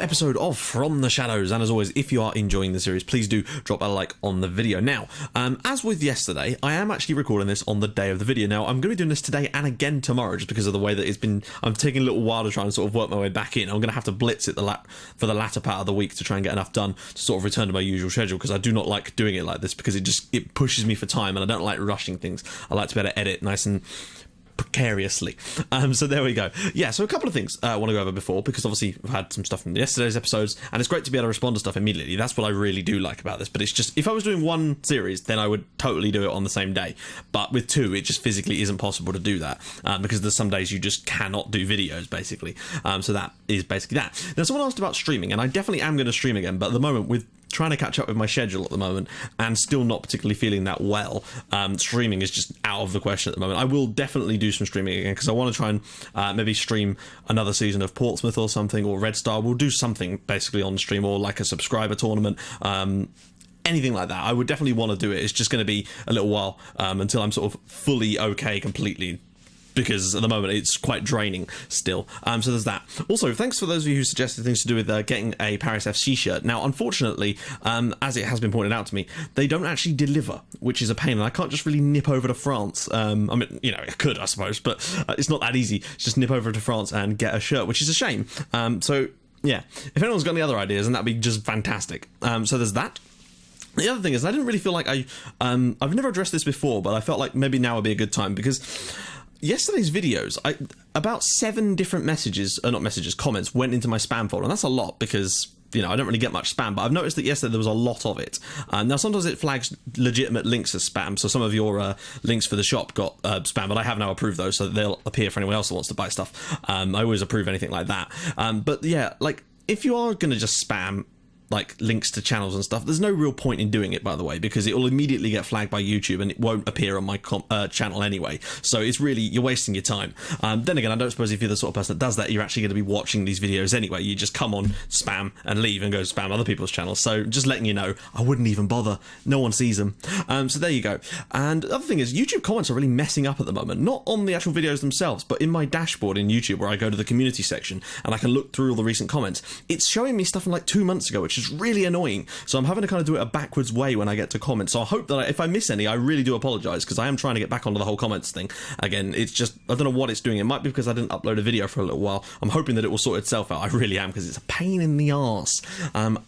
episode of From the Shadows, and as always, if you are enjoying the series, please do drop a like on the video. Now, as with yesterday, I am actually recording this on the day of the video. Now, I'm going to be doing this today and again tomorrow, just because of the way that it's been. I'm taking a little while to try and sort of work my way back in. I'm going to have to blitz it for the latter part of the week to try and get enough done to sort of return to my usual schedule, because I do not like doing it like this, because it pushes me for time, and I don't like rushing things. I like to be able to edit nice and precariously. So there we go. Yeah, so a couple of things I want to go over before, because obviously I've had some stuff from yesterday's episodes, and it's great to be able to respond to stuff immediately. That's what I really do like about this. But it's just, if I was doing one series, then I would totally do it on the same day. But with two, it just physically isn't possible to do that, because there's some days you just cannot do videos, basically. So that is basically that. Now, someone asked about streaming, and I definitely am going to stream again, but at the moment, with trying to catch up with my schedule at the moment and still not particularly feeling that well, streaming is just out of the question at the moment. I will definitely do some streaming again, because I want to try and maybe stream another season of Portsmouth or something, or Red Star. We'll do something basically on stream, or like a subscriber tournament, anything like that. I would definitely want to do it. It's just going to be a little while until I'm sort of fully okay completely, because at the moment it's quite draining still. So there's that. Also, thanks for those of you who suggested things to do with getting a Paris FC shirt. Now, unfortunately, as it has been pointed out to me, they don't actually deliver, which is a pain, and I can't just really nip over to France. I mean, you know, I could, I suppose, but it's not that easy. Just nip over to France and get a shirt, which is a shame. So, yeah, if anyone's got any other ideas, then that'd be just fantastic. So there's that. The other thing is, I didn't really feel like I've never addressed this before, but I felt like maybe now would be a good time, because yesterday's videos, about 7 different comments went into my spam folder, and that's a lot, because, you know, I don't really get much spam, but I've noticed that yesterday there was a lot of it. Now, sometimes it flags legitimate links as spam, so some of your links for the shop got spam, but I have now approved those, so they'll appear for anyone else that wants to buy stuff. I always approve anything like that. But yeah, like, if you are going to just spam like links to channels and stuff, there's no real point in doing it, by the way, because it will immediately get flagged by YouTube and it won't appear on my channel anyway. So it's really, you're wasting your time. Then again, I don't suppose if you're the sort of person that does that, you're actually going to be watching these videos anyway. You just come on, spam, and leave and go spam other people's channels. So just letting you know, I wouldn't even bother. No one sees them. So there you go. And the other thing is, YouTube comments are really messing up at the moment. Not on the actual videos themselves, but in my dashboard in YouTube, where I go to the community section and I can look through all the recent comments. It's showing me stuff from like 2 months ago, which is really annoying. So I'm having to kind of do it a backwards way when I get to comments. So I hope that if I miss any, I really do apologise, because I am trying to get back onto the whole comments thing again. It's just, I don't know what it's doing. It might be because I didn't upload a video for a little while. I'm hoping that it will sort itself out. I really am, because it's a pain in the arse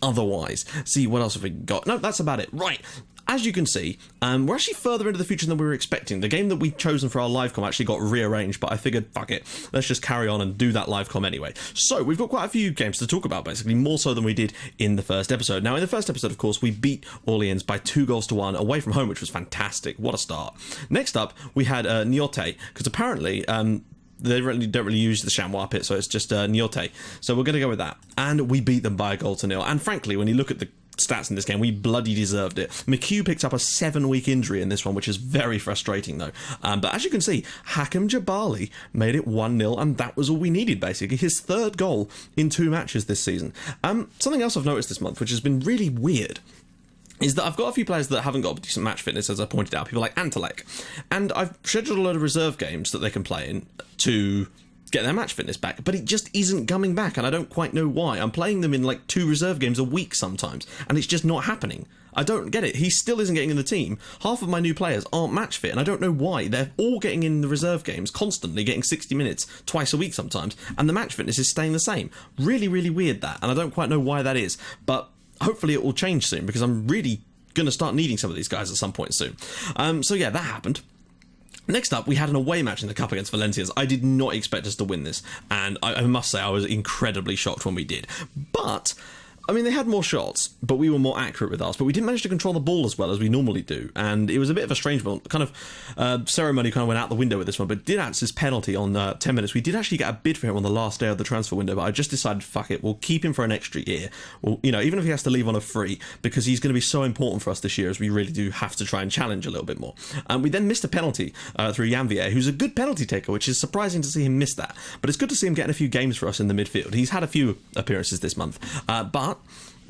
otherwise. See, what else have we got? No, that's about it. Right. As you can see, we're actually further into the future than we were expecting. The game that we'd chosen for our live com actually got rearranged, but I figured, fuck it, let's just carry on and do that live com anyway. So we've got quite a few games to talk about, basically, more so than we did in the first episode. Now, in the first episode, of course, we beat Orleans by 2-1 away from home, which was fantastic. What a start. Next up, we had Niorte, because apparently they don't really use the chamois pit, so it's just Niorte. So we're going to go with that. And we beat them by 1-0. And frankly, when you look at the stats in this game, we bloody deserved it. McHugh picked up a 7-week injury in this one, which is very frustrating though. But as you can see, Hakim Jabali made it 1-0, and that was all we needed, basically. His 3rd goal in 2 matches this season. Something else I've noticed this month, which has been really weird, is that I've got a few players that haven't got decent match fitness, as I pointed out, people like Antelek, and I've scheduled a load of reserve games that they can play in to get their match fitness back, but it just isn't coming back, and I don't quite know why. I'm playing them in like 2 reserve games a week sometimes, and it's just not happening. I don't get it. He still isn't getting in the team. Half of my new players aren't match fit, and I don't know why. They're all getting in the reserve games constantly, getting 60 minutes twice a week sometimes, and the match fitness is staying the same. Really, really weird, that, and I don't quite know why that is, but hopefully it will change soon, because I'm really going to start needing some of these guys at some point soon. So yeah, that happened. Next up, we had an away match in the Cup against Valenciennes. I did not expect us to win this, and I must say I was incredibly shocked when we did. But I mean, they had more shots, but we were more accurate with ours. But we didn't manage to control the ball as well as we normally do. And it was a bit of a strange one. Kind of ceremony kind of went out the window with this one. But did answer his penalty on 10 minutes. We did actually get a bid for him on the last day of the transfer window. But I just decided, fuck it, we'll keep him for an extra year. Well, you know, even if he has to leave on a free, because he's going to be so important for us this year, as we really do have to try and challenge a little bit more. We then missed a penalty through Janvier, who's a good penalty taker, which is surprising to see him miss that. But it's good to see him getting a few games for us in the midfield. He's had a few appearances this month. But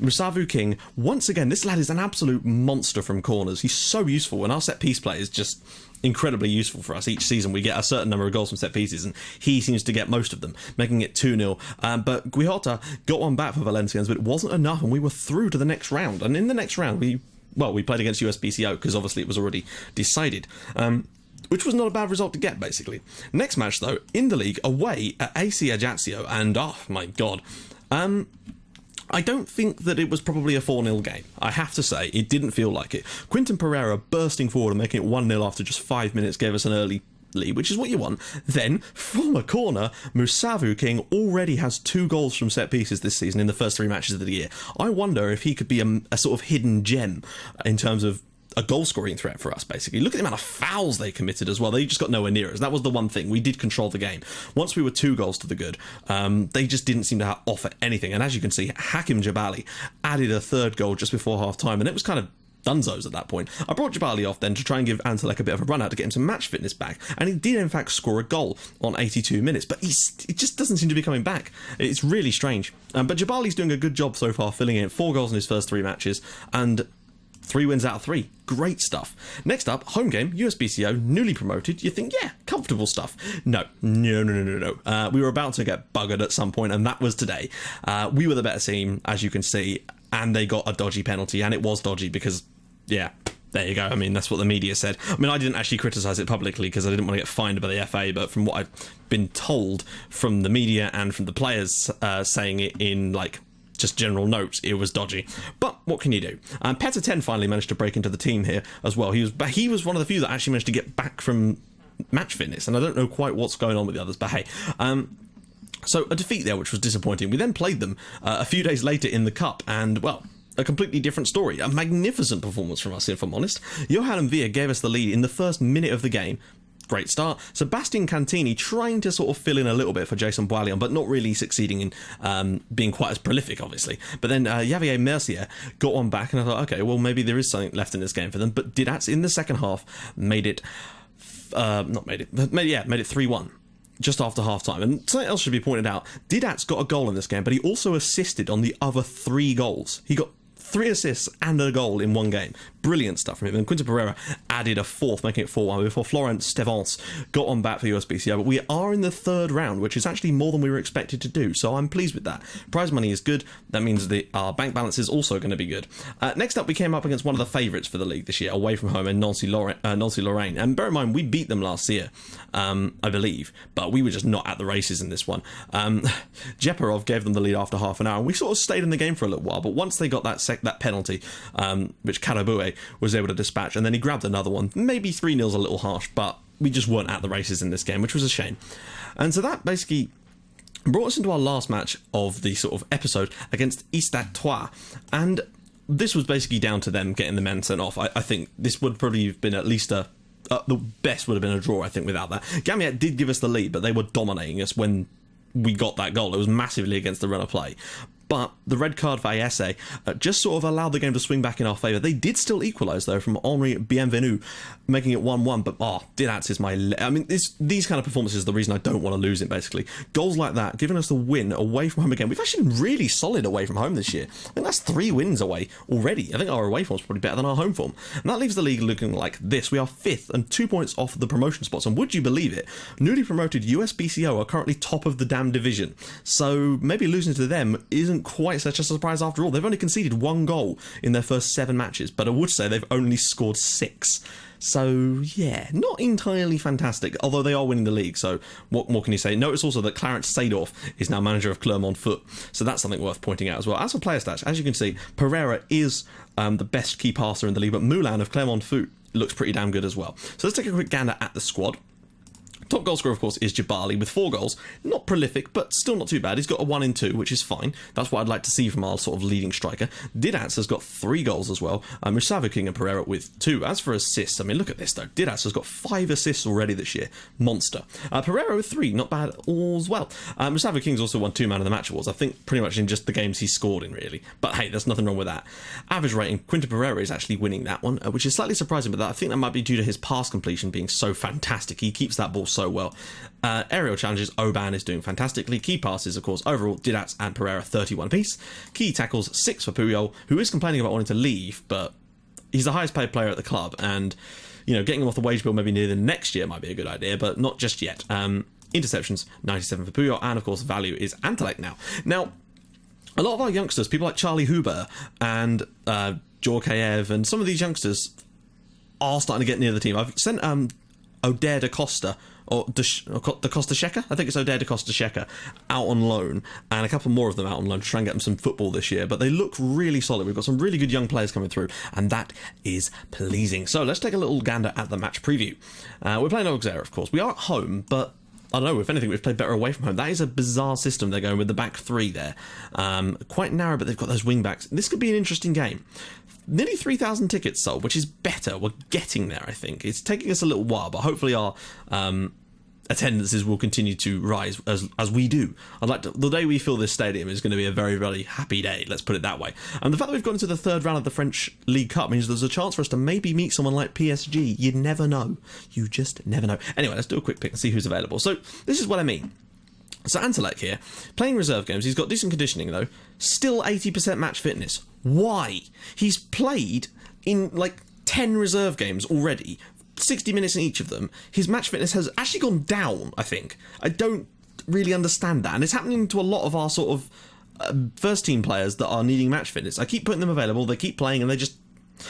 Musavu King, once again, this lad is an absolute monster from corners. He's so useful, and our set-piece play is just incredibly useful for us. Each season we get a certain number of goals from set pieces, and he seems to get most of them, making it 2-0. But Guijota got one back for Valencians, but it wasn't enough, and we were through to the next round. And in the next round, we played against USBCO, because obviously it was already decided. Which was not a bad result to get, basically. Next match, though, in the league, away at AC Ajaccio, and oh my god. I don't think that it was probably a 4-0 game. I have to say, it didn't feel like it. Quinton Pereira bursting forward and making it 1-0 after just 5 minutes gave us an early lead, which is what you want. Then, from a corner, Musavu King already has 2 goals from set pieces this season in the first 3 matches of the year. I wonder if he could be a sort of hidden gem in terms of a goal-scoring threat for us, basically. Look at the amount of fouls they committed as well. They just got nowhere near us. That was the one thing. We did control the game. Once we were 2 goals to the good, they just didn't seem to offer anything. And as you can see, Hakim Jabali added a 3rd goal just before half-time, and it was kind of dunzos at that point. I brought Jabali off then to try and give Antelek a bit of a run out to get him some match fitness back, and he did in fact score a goal on 82 minutes, but it just doesn't seem to be coming back. It's really strange. But Jabali's doing a good job so far, filling in 4 goals in his first 3 matches, and 3 wins out of 3. Great stuff. Next up, home game, USBCO, newly promoted. You think, yeah, comfortable stuff. No. We were about to get buggered at some point, and that was today. We were the better team, as you can see, and they got a dodgy penalty, and it was dodgy because, yeah, there you go. I mean, that's what the media said. I mean, I didn't actually criticise it publicly because I didn't want to get fined by the FA, but from what I've been told from the media and from the players saying it in, like, just general notes, it was dodgy. But what can you do? Petter 10 finally managed to break into the team here as well. He was one of the few that actually managed to get back from match fitness, and I don't know quite what's going on with the others, but hey. So a defeat there, which was disappointing. We then played them a few days later in the Cup, and, well, a completely different story. A magnificent performance from us, if I'm honest. Johan Villa gave us the lead in the first minute of the game. Great start. Sebastian Cantini trying to sort of fill in a little bit for Jason Boilion, but not really succeeding in being quite as prolific, obviously. But then Javier Mercier got one back, and I thought, okay, well, maybe there is something left in this game for them. But Didac, in the second half, made it 3-1. Just after half-time. And something else should be pointed out. Didac got a goal in this game, but he also assisted on the other 3 goals. He got 3 assists and a goal in one game. Brilliant stuff from him. And Quinton Pereira added a 4th, making it 4-1 before Florent Stevens got on back for USBCO. But we are in the 3rd round, which is actually more than we were expected to do. So I'm pleased with that. Prize money is good. That means that our bank balance is also going to be good. Next up, we came up against one of the favourites for the league this year, away from home, in Nancy Lorraine. And bear in mind, we beat them last year, I believe. But we were just not at the races in this one. Jeparov gave them the lead after half an hour. And we sort of stayed in the game for a little while. But once they got that penalty, which Karabue was able to dispatch, and then he grabbed another one. Maybe 3-0's a little harsh, but we just weren't at the races in this game, which was a shame. And so that basically brought us into our last match of the sort of episode against Stade Troyes, and this was basically down to them getting the men sent off. I think this would probably have been at least the best would have been a draw, I think, without that. Gamiat did give us the lead, but they were dominating us when we got that goal. It was massively against the run of play. But the red card for ASA just sort of allowed the game to swing back in our favour. They did still equalise, though, from Henri Bienvenu, making it 1-1. But, Didac is I mean, these kind of performances are the reason I don't want to lose it, basically. Goals like that, giving us the win away from home again. We've actually been really solid away from home this year. I think that's 3 wins away already. I think our away form's probably better than our home form. And that leaves the league looking like this. We are 5th and 2 points off the promotion spots. And would you believe it? Newly promoted USBCO are currently top of the damn division. So maybe losing to them isn't quite such a surprise after all. They've only conceded 1 goal in their first 7 matches, but I would say they've only scored 6. So, yeah, not entirely fantastic, although they are winning the league, so what more can you say? Notice also that Clarence Seedorf is now manager of Clermont Foot, so that's something worth pointing out as well. As for player stats, as you can see, Pereira is the best key passer in the league, but Moulin of Clermont Foot looks pretty damn good as well. So let's take a quick gander at the squad. Top goal scorer, of course, is Jabali with 4 goals. Not prolific, but still not too bad. He's got a 1 in 2, which is fine. That's what I'd like to see from our sort of leading striker. Didac has got 3 goals as well. Musavu King and Pereira with 2. As for assists, I mean, look at this, though. Didac has got 5 assists already this year. Monster. Pereira with 3, not bad as well. Musavu King's also won 2 Man of the Match awards, I think pretty much in just the games he's scored in, really. But hey, there's nothing wrong with that. Average rating, Quinton Pereira is actually winning that one, which is slightly surprising, but I think that might be due to his pass completion being so fantastic. He keeps that ball so well. Aerial challenges, Oban is doing fantastically. Key passes, of course, overall, Didac and Pereira 31 apiece. Key tackles, 6 for Puyol, who is complaining about wanting to leave, but he's the highest paid player at the club, and, getting him off the wage bill maybe near the next year might be a good idea, but not just yet. Interceptions, 97 for Puyol, and, of course, value is Antelek now. Now, a lot of our youngsters, people like Charlie Huber and Djorkaev, and some of these youngsters are starting to get near the team. I've sent Oder da Costa, or Da Costa Sheka, I think it's Oder da Costa Sheka, out on loan, and a couple more of them out on loan to try and get them some football this year, but they look really solid. We've got some really good young players coming through, and that is pleasing. So let's take a little gander at the match preview. We're playing Auxerre, of course. We are at home, but I don't know, if anything, we've played better away from home. That is a bizarre system they're going with, the back three there. Quite narrow, but they've got those wing backs. This could be an interesting game. Nearly 3,000 tickets sold, which is better. We're getting there, I think. It's taking us a little while, but hopefully our attendances will continue to rise as we do. The day we fill this stadium is going to be a very, very happy day, let's put it that way. And the fact that we've got into the third round of the French League Cup means there's a chance for us to maybe meet someone like PSG. You never know. You just never know. Anyway, let's do a quick pick and see who's available. So this is what I mean. So Antelek here, playing reserve games. He's got decent conditioning though. Still 80% match fitness. Why? He's played in like 10 reserve games already, 60 minutes in each of them. His match fitness has actually gone down, I think. I don't really understand that. And it's happening to a lot of our sort of first team players that are needing match fitness. I keep putting them available, they keep playing, and they just...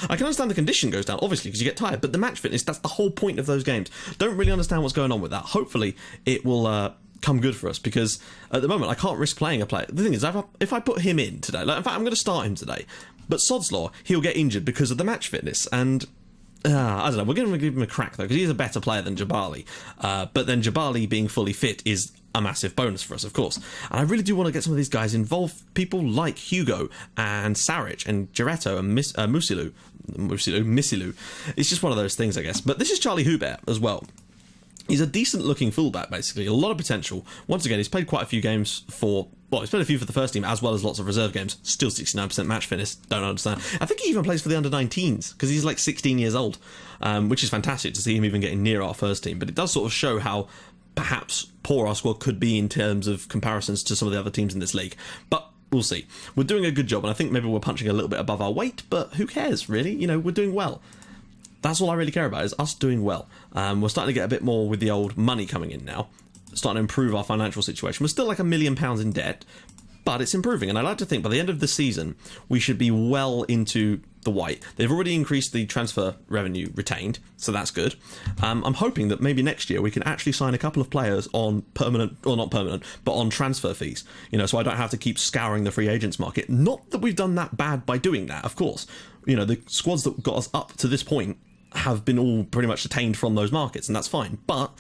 I can understand the condition goes down, obviously, because you get tired, but the match fitness, that's the whole point of those games. Don't really understand what's going on with that. Hopefully it will come good for us, because at the moment I can't risk playing a player. The thing is, if I put him in today, in fact I'm going to start him today, but sod's law, he'll get injured because of the match fitness, and I don't know, we're going to give him a crack though, because he's a better player than Jabali, but then Jabali being fully fit is a massive bonus for us, of course. And I really do want to get some of these guys involved, people like Hugo and Saric and Giretto and Musilu. It's just one of those things, I guess. But this is Charlie Hubert as well. He's a decent looking fullback, basically. A lot of potential. Once again, he's played quite a few games he's played a few for the first team, as well as lots of reserve games. Still 69% match fitness. Don't understand. I think he even plays for the under-19s, because he's like 16 years old, which is fantastic to see him even getting near our first team. But it does sort of show how perhaps poor our squad could be in terms of comparisons to some of the other teams in this league. But we'll see. We're doing a good job, and I think maybe we're punching a little bit above our weight, but who cares, really? We're doing well. That's all I really care about, is us doing well. We're starting to get a bit more with the old money coming in now, starting to improve our financial situation. We're still like £1 million in debt, but it's improving, and I like to think by the end of the season we should be well into the white. They've already increased the transfer revenue retained, so that's good. I'm hoping that maybe next year we can actually sign a couple of players on permanent, or not permanent, but on transfer fees, so I don't have to keep scouring the free agents market. Not that we've done that bad by doing that, of course. The squads that got us up to this point have been all pretty much attained from those markets, and that's fine, but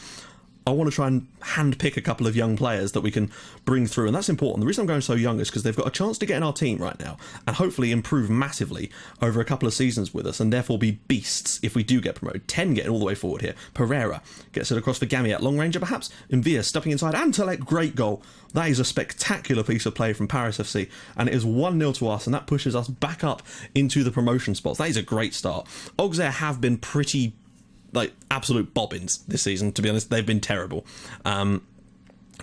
I want to try and handpick a couple of young players that we can bring through, and that's important. The reason I'm going so young is because they've got a chance to get in our team right now and hopefully improve massively over a couple of seasons with us, and therefore be beasts if we do get promoted. 10 getting all the way forward here. Pereira gets it across for Gamiat, long ranger perhaps. Envia stepping inside. Antelek, great goal. That is a spectacular piece of play from Paris FC, and it is 1-0 to us, and that pushes us back up into the promotion spots. That is a great start. Auxerre have been pretty absolute bobbins this season, to be honest. They've been terrible. And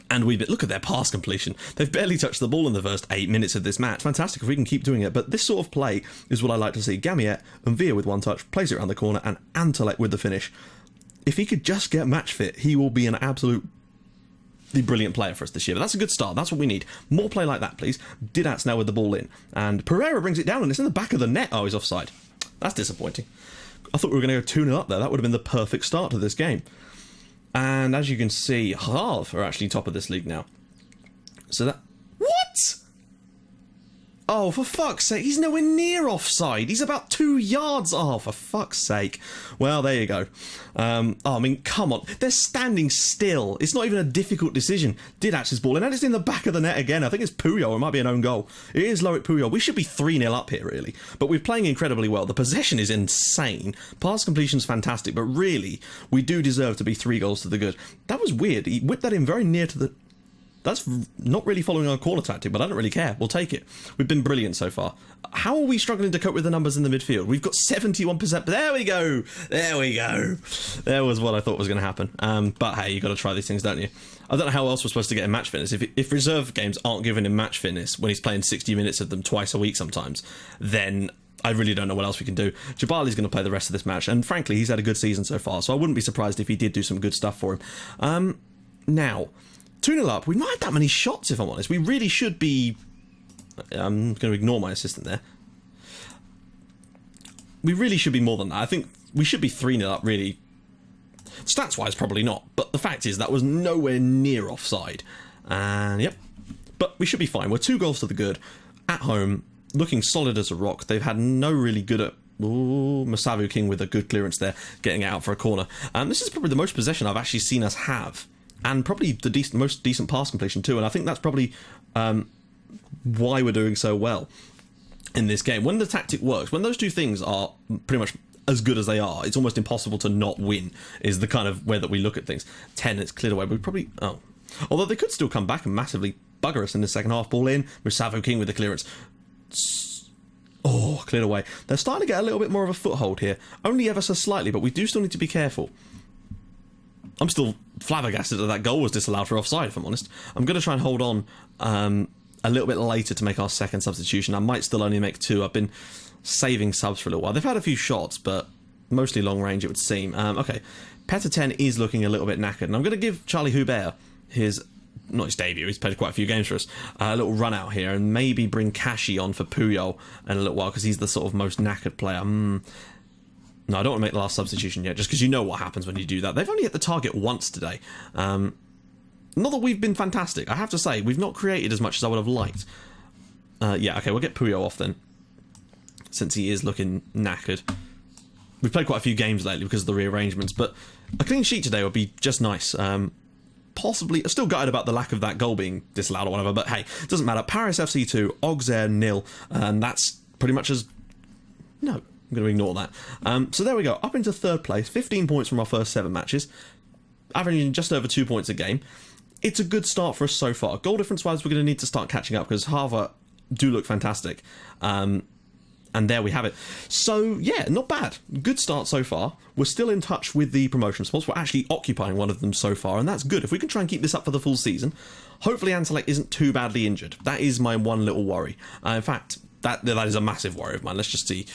look at their pass completion. They've barely touched the ball in the first 8 minutes of this match. Fantastic if we can keep doing it, but this sort of play is what I like to see. Gamiet and Via with one touch, plays it around the corner, and Antelek with the finish. If he could just get match fit, he will be an absolutely brilliant player for us this year. But that's a good start. That's what we need. More play like that, please. Didac now with the ball in, and Pereira brings it down, and it's in the back of the net. Oh, he's offside. That's disappointing. I thought we were going to go 2-0 up there. That would have been the perfect start to this game. And as you can see, Havre are actually top of this league now. So that... What? Oh, for fuck's sake. He's nowhere near offside. He's about 2 yards off. For fuck's sake. Well, there you go. Come on. They're standing still. It's not even a difficult decision. Didac's ball in, and it's in the back of the net again. I think it's Puyol. It might be an own goal. It is Loic Puyol. We should be 3-0 up here, really. But we're playing incredibly well. The possession is insane. Pass completion's fantastic, but really, we do deserve to be 3 goals to the good. That was weird. He whipped that in very near to the... That's not really following our corner tactic, but I don't really care. We'll take it. We've been brilliant so far. How are we struggling to cope with the numbers in the midfield? We've got 71%. There we go. There we go. There was what I thought was going to happen. But hey, you got to try these things, don't you? I don't know how else we're supposed to get him match fitness. If reserve games aren't giving him match fitness when he's playing 60 minutes of them twice a week sometimes, then I really don't know what else we can do. Jabali's going to play the rest of this match, and frankly, he's had a good season so far, so I wouldn't be surprised if he did do some good stuff for him. Now, 2-0 up. We've not had that many shots, if I'm honest. We really should be... I'm going to ignore my assistant there. We really should be more than that. I think we should be 3-0 up, really. Stats-wise, probably not, but the fact is that was nowhere near offside. And, yep. But we should be fine. We're 2 goals to the good. At home, looking solid as a rock. They've had no really good at... Ooh, Masavu King with a good clearance there, getting it out for a corner. This is probably the most possession I've actually seen us have. And probably the most decent pass completion too, and I think that's probably why we're doing so well in this game. When the tactic works, when those two things are pretty much as good as they are, it's almost impossible to not win, is the kind of way that we look at things. 10, it's cleared away, but we probably... Oh. Although they could still come back and massively bugger us in the second half. Ball in, Masavu King with the clearance. Oh, cleared away. They're starting to get a little bit more of a foothold here. Only ever so slightly, but we do still need to be careful. I'm still flabbergasted that that goal was disallowed for offside, if I'm honest. I'm going to try and hold on a little bit later to make our second substitution. I might still only make 2. I've been saving subs for a little while. They've had a few shots, but mostly long range, it would seem. Okay, Peta 10 is looking a little bit knackered, and I'm going to give Charlie Hubert not his debut, he's played quite a few games for us, a little run out here, and maybe bring Kashi on for Puyol in a little while, because he's the sort of most knackered player. No, I don't want to make the last substitution yet, just because you know what happens when you do that. They've only hit the target once today. Not that we've been fantastic. I have to say, we've not created as much as I would have liked. Yeah, okay, we'll get Puyol off then, since he is looking knackered. We've played quite a few games lately because of the rearrangements, but a clean sheet today would be just nice. Possibly, still gutted about the lack of that goal being disallowed or whatever, but hey, it doesn't matter. Paris FC 2, Auxerre 0, and that's pretty much as... No, I'm going to ignore that. So there we go, up into 3rd place, 15 points from our first 7 matches, averaging just over 2 points a game. It's a good start for us so far. Goal difference-wise, we're going to need to start catching up, because Havre do look fantastic. And there we have it. So, yeah, not bad. Good start so far. We're still in touch with the promotion spots. We're actually occupying one of them so far, and that's good. If we can try and keep this up for the full season, hopefully Antelek isn't too badly injured. That is my one little worry. In fact, that is a massive worry of mine. Let's just see.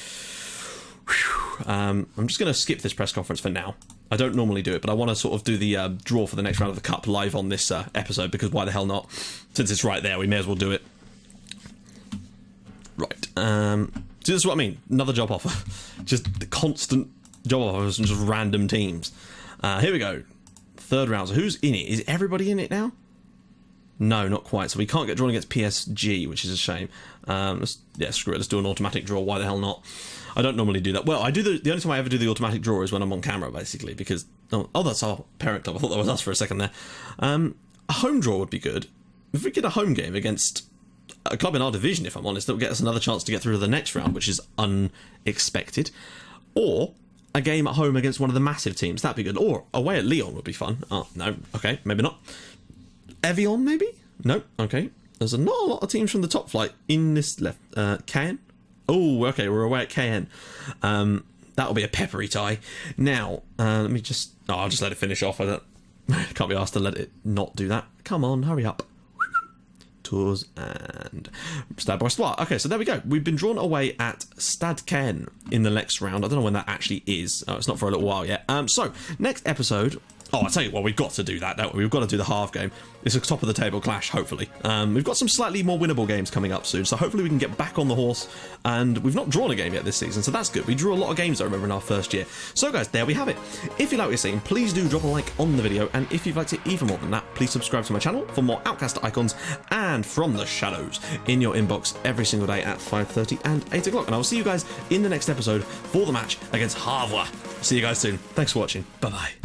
I'm just going to skip this press conference for now. I don't normally do it, but I want to sort of do the draw for the next round of the Cup live on this episode, because why the hell not? Since it's right there, we may as well do it. Right. So this is what I mean. Another job offer. Just the constant job offers from just random teams. Here we go. 3rd round. So who's in it? Is everybody in it now? No, not quite. So we can't get drawn against PSG, which is a shame. Yeah, screw it. Let's do an automatic draw. Why the hell not? I don't normally do that. Well, I do the only time I ever do the automatic draw is when I'm on camera, basically, because... Oh, that's our parent club. I thought that was us for a second there. A home draw would be good. If we get a home game against a club in our division, if I'm honest, that will get us another chance to get through to the next round, which is unexpected. Or a game at home against one of the massive teams. That'd be good. Or away at Lyon would be fun. Oh, no. Okay, maybe not. Evian, maybe? No. Okay. There's not a lot of teams from the top flight in this left. Caen? Oh, okay, we're away at Caen. That'll be a peppery tie. Now, let me just... Oh, I'll just let it finish off. I can't be asked to let it not do that. Come on, hurry up. Tours and Stade Brestois. Okay, so there we go. We've been drawn away at Stade Caen in the next round. I don't know when that actually is. Oh, it's not for a little while yet. So, next episode... Oh, I tell you what, we've got to do that, don't we? We've got to do the half game. It's a top of the table clash, hopefully. We've got some slightly more winnable games coming up soon, so hopefully we can get back on the horse. And we've not drawn a game yet this season, so that's good. We drew a lot of games, I remember, in our first year. So, guys, there we have it. If you like what you're seeing, please do drop a like on the video. And if you'd like to even more than that, please subscribe to my channel for more Outcast icons and From the Shadows in your inbox every single day at 5:30 and 8 o'clock. And I will see you guys in the next episode for the match against Havre. See you guys soon. Thanks for watching. Bye-bye.